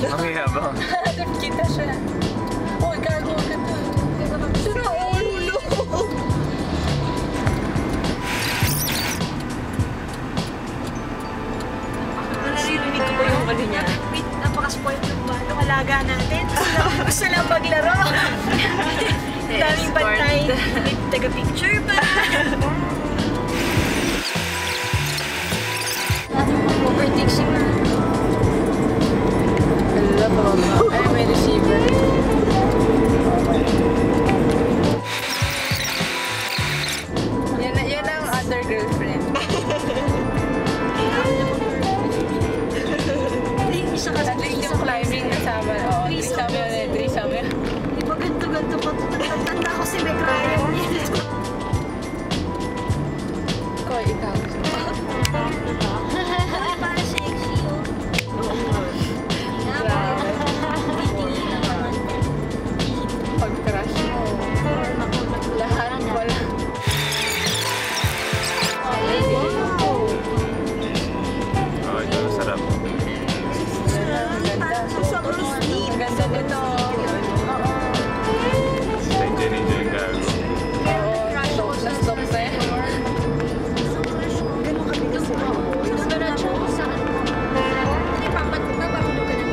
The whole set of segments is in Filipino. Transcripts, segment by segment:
Ang yabang. Hanap kita siya. Uy, gago ka to. Sira ulo. Naririnig ko ba yung ano niya? Napaka-spoiled ng balo. Kalaga natin. Gusto lang maglaro. Daming bantay. May taga-picture pa. Overtake siya na. Ala pa ba? Ay, may receiver. Yan ang other girlfriend. Isa ka sa yung climbing kasama. Oo, threesome yun. Di ba ganto-ganto pa ito? Tanda ko si Meg Ryan. Ko, ikaw. Parang sexy yun. Pag-crush mo. Lahat wala. Oh, ito sarap. Ganda nito. Enjoy gago. Oo, na-stop na yan. Ganun kami kasi. Diretso ko sa ano. Napapagulo ka na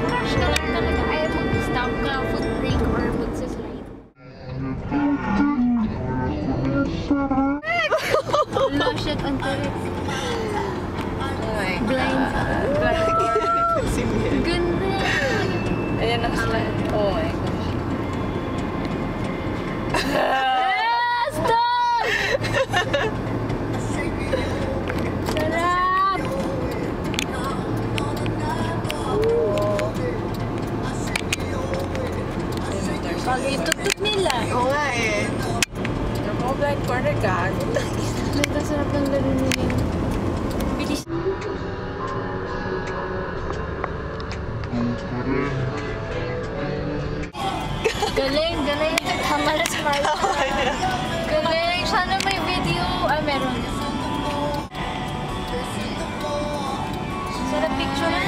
Crash ka lang talaga. Ayaw mag-stop ka, foot brake, or mag-slide. Lotion on turret. Blind. Ganda. Ayan ang slide. Oh my gosh. Stop! Sarap! Pag itutok nila. Oo nga eh. Ako, blind corner ka. Ganda, sarap ng laro nila. Bilis. Galing, galing. Tama na smile. Galing. Sana may video. Ah, meron. Sarap picture na.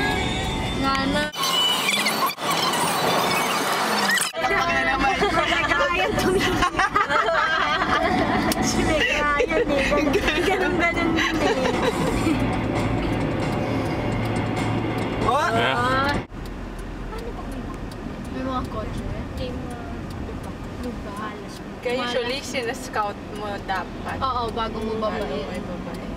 Nana. Nag-aayat tumingin. Si Meg Ryan eh. Ganun-ganun din eh. Yeah. May mga kotse. Team bahalas mo. Kaya usually, sina-scout mo dapat. Oo, bago mo babae. Bago mo babae.